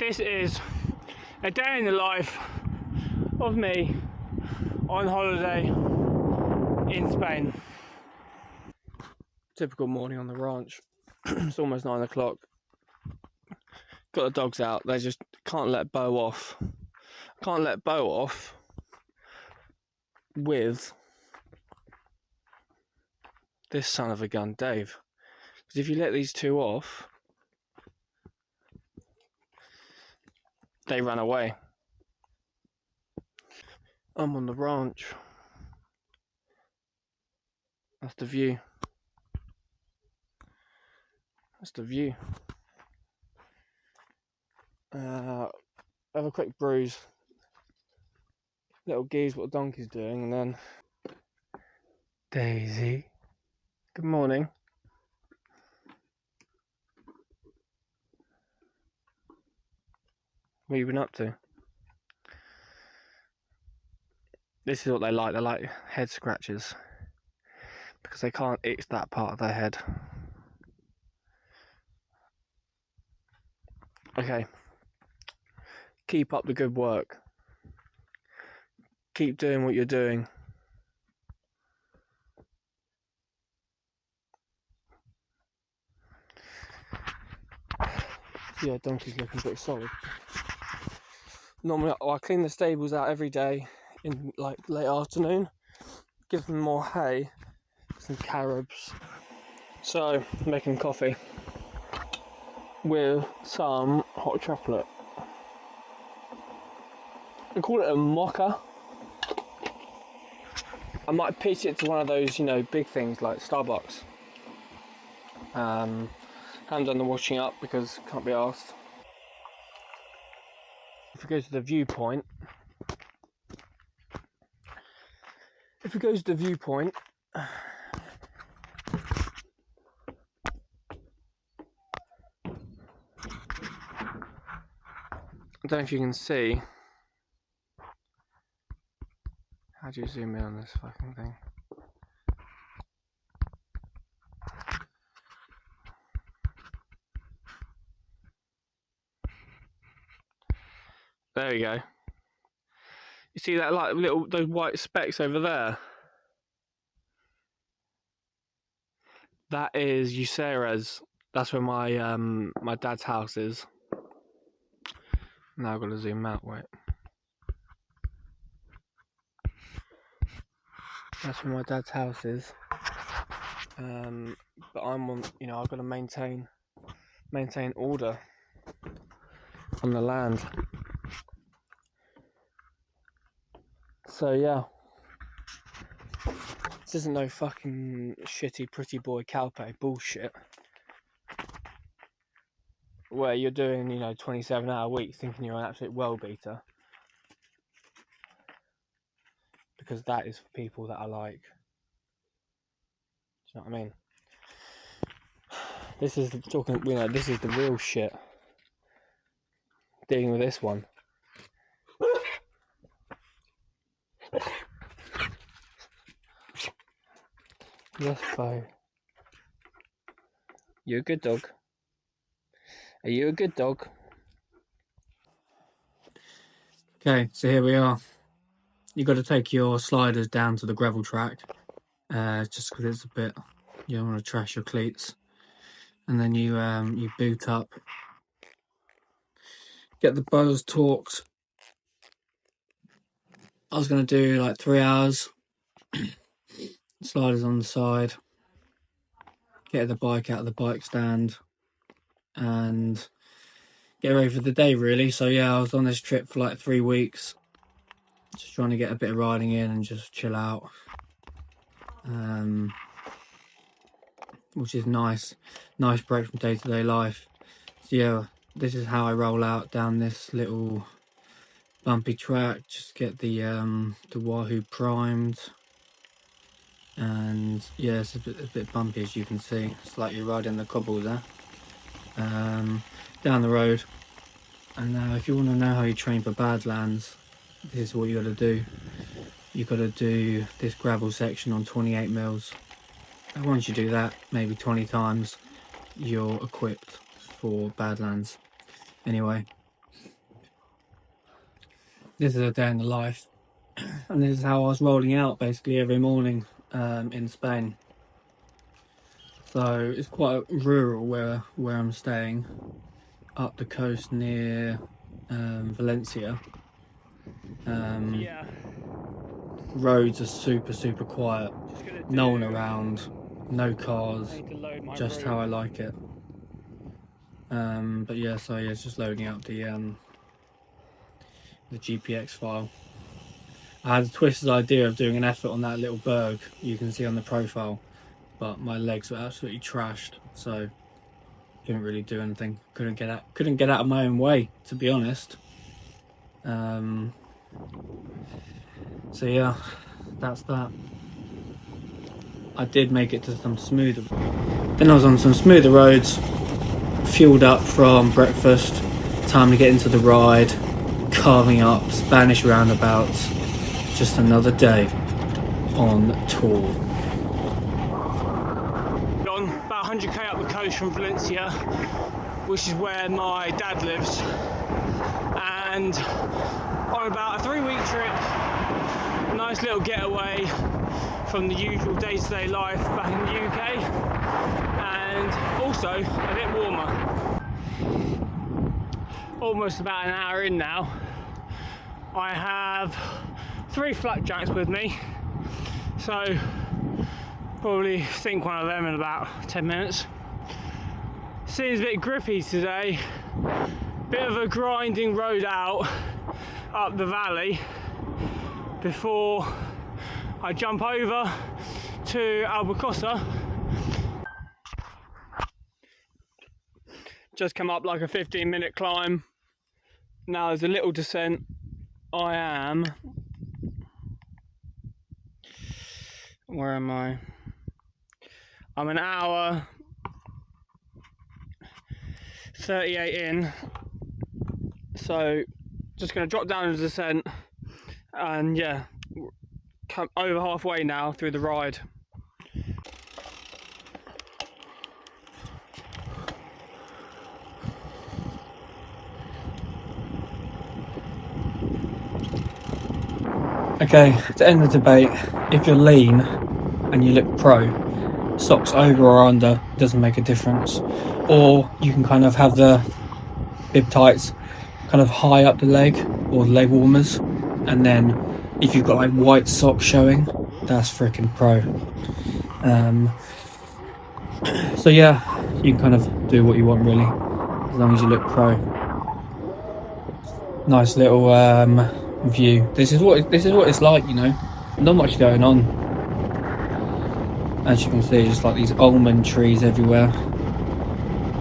This is a day in the life of me on holiday in Spain. Typical morning on the ranch. It's almost 9 o'clock. Got the dogs out. They just can't let Bo off. Can't let Bo off with this son of a gun, Dave. Because if you let these two off, they run away. I'm on the ranch. That's the view. That's the view. Have a quick bruise. Little geeze what the donkey's doing, and then Daisy. Good morning. What have you been up to? This is what they like. They like head scratches because they can't itch that part of their head. Okay. Keep up the good work. Keep doing what you're doing. Yeah, donkey's looking pretty solid. Normally, I clean the stables out every day in like late afternoon. Give them more hay, some carobs. So, making coffee with some hot chocolate. I call it a mocha. I might pitch it to one of those, big things like Starbucks. Haven't done the washing up because can't be asked. If we go to the Viewpoint, I don't know if you can see. How do you zoom in on this fucking thing? There we go. You see that like those white specks over there? That is Uceres. That's where my dad's house is. Now I've got to zoom out, wait. That's where my dad's house is. But I'm on, I've got to maintain order on the land. So yeah. This isn't no fucking shitty pretty boy Calpe bullshit. Where you're doing, 27-hour weeks thinking you're an absolute well beater. Because that is for people that are like, do you know what I mean? This is this is the real shit. Dealing with this one. Yes, Bo. You a good dog? Are you a good dog? Okay, so here we are. You've got to take your sliders down to the gravel track, just because it's a bit, you don't want to trash your cleats. And then you boot up, get the bows torqued. I was going to do like 3 hours, sliders on the side, get the bike out of the bike stand, and get ready for the day really. So yeah, I was on this trip for like 3 weeks, just trying to get a bit of riding in and just chill out, which is nice break from day-to-day life. So yeah, this is how I roll out down this little bumpy track. Just get the Wahoo primed, and yeah, it's a bit bumpy, as you can see. It's like you're riding the cobbles there, down the road. And now if you want to know how you train for Badlands, this is what you got to do. You got to do this gravel section on 28 mils. And once you do that maybe 20 times, you're equipped for Badlands. Anyway, this is a day in the life, and this is how I was rolling out basically every morning in Spain. So it's quite rural where I'm staying, up the coast near Valencia. Yeah, Roads are super quiet, just gonna no one do. around, no I cars, need to load my just rope. how I like it. But yeah, so yeah, it's just loading up the GPX file. I had a twisted idea of doing an effort on that little berg you can see on the profile, but my legs were absolutely trashed, so couldn't really do anything. Couldn't get out of my own way, to be honest. So yeah, that's that. I did make it to some smoother. Then I was on some smoother roads, fueled up from breakfast. Time to get into the ride, carving up Spanish roundabouts. Just another day on tour. On about 100k up the coast from Valencia, which is where my dad lives, and on about a 3-week trip, a nice little getaway from the usual day-to-day life back in the UK, and also a bit warmer. Almost about an hour in now. I have 3 flat jacks with me, so probably sink one of them in about 10 minutes. Seems a bit grippy today. Bit of a grinding road out up the valley before I jump over to Albucosa. Just come up like a 15-minute climb. Now there's a little descent. Where am I? I'm an hour 38 in. So just gonna drop down the descent, and yeah, come over halfway now through the ride. Okay, to end the debate, if you're lean and you look pro, socks over or under doesn't make a difference. Or you can kind of have the bib tights kind of high up the leg, or the leg warmers, and then if you've got like white socks showing, that's freaking pro. So yeah, you can kind of do what you want really, as long as you look pro. Nice little view. This is what it's like, you know. Not much going on. As you can see, just like these almond trees everywhere.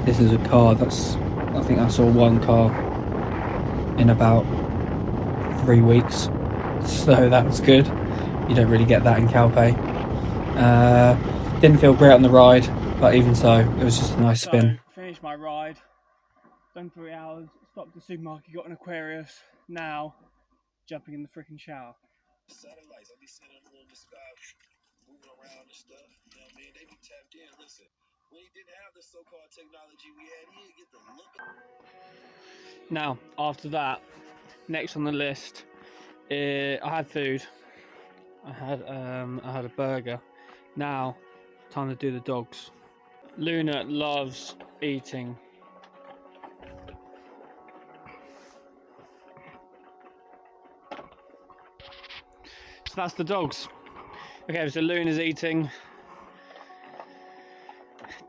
This is a car I think I saw one car in about 3 weeks. So that was good. You don't really get that in Calpe. Didn't feel great on the ride, but even so, it was just a nice spin. So finished my ride, done 3 hours, stopped at the supermarket, got an Aquarius. Now jumping in the freaking shower. Satellites, I be seeing them in the sky moving around and stuff. You know what I mean? They be tapped in. Listen, when he didn't have the so-called technology we had, he didn't get the look. Now, after that, next on the list, I had food. I had a burger. Now, time to do the dogs. Luna loves eating. So that's the dogs. Okay, so Luna's eating,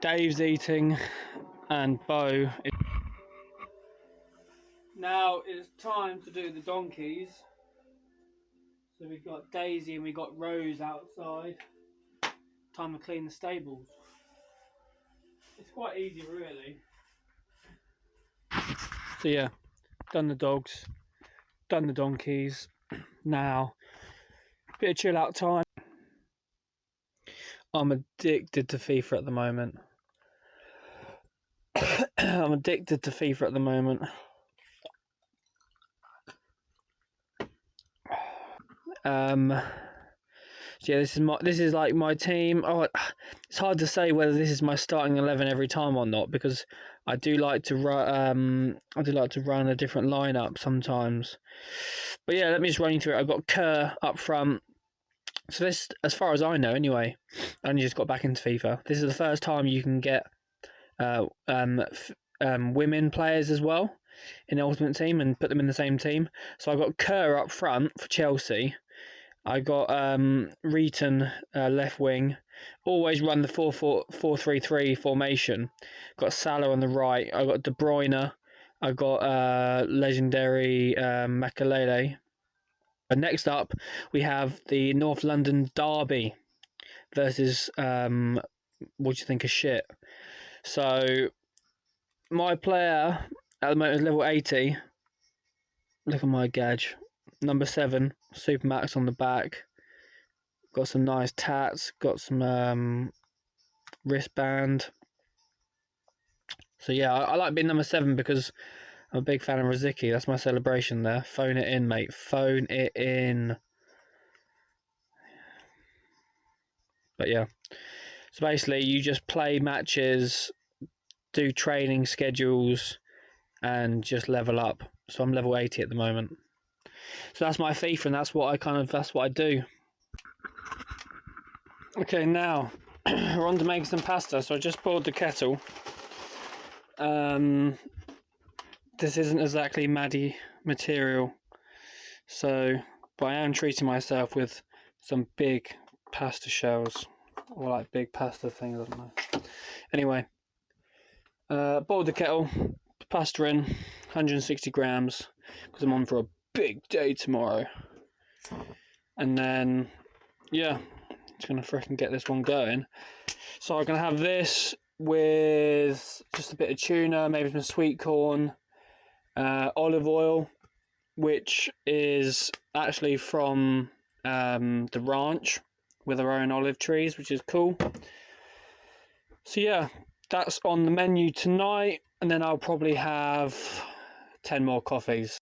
Dave's eating, and Bo. Now it's time to do the donkeys. So we've got Daisy and we've got Rose outside. Time to clean the stables. It's quite easy, really. So yeah, done the dogs, done the donkeys. Now, bit of chill out time. I'm addicted to FIFA at the moment. I'm addicted to FIFA at the moment. So yeah, this is like my team. Oh, it's hard to say whether this is my starting 11 every time or not, because I do like to run a different lineup sometimes. But yeah, let me just run you through it. I've got Kerr up front. So this, as far as I know, anyway, I only just got back into FIFA. This is the first time you can get women players as well in the Ultimate Team and put them in the same team. So I got Kerr up front for Chelsea. I got Reeton left wing. Always run the 4-4-3-3 formation. Got Salah on the right. I got De Bruyne. I got legendary Makelele. And next up, we have the North London Derby versus what do you think of shit? So my player at the moment is level 80. Look at my gadge. Number 7, Supermax on the back. Got some nice tats. Got some wristband. So yeah, I like being number 7 because I'm a big fan of Rosicky. That's my celebration there. Phone it in, mate. Phone it in. But yeah. So basically, you just play matches, do training schedules, and just level up. So I'm level 80 at the moment. So that's my FIFA, and that's what I do. Okay, now we're on to making some pasta. So I just boiled the kettle. This isn't exactly Maddie material, but I am treating myself with some big pasta shells, or like big pasta things, I don't know. Anyway, boiled the kettle, pasta in, 160 grams, because I'm on for a big day tomorrow. And then, yeah, just gonna freaking get this one going. So I'm gonna have this with just a bit of tuna, maybe some sweet corn, olive oil, which is actually from the ranch with our own olive trees, which is cool. So yeah, that's on the menu tonight, and then I'll probably have 10 more coffees.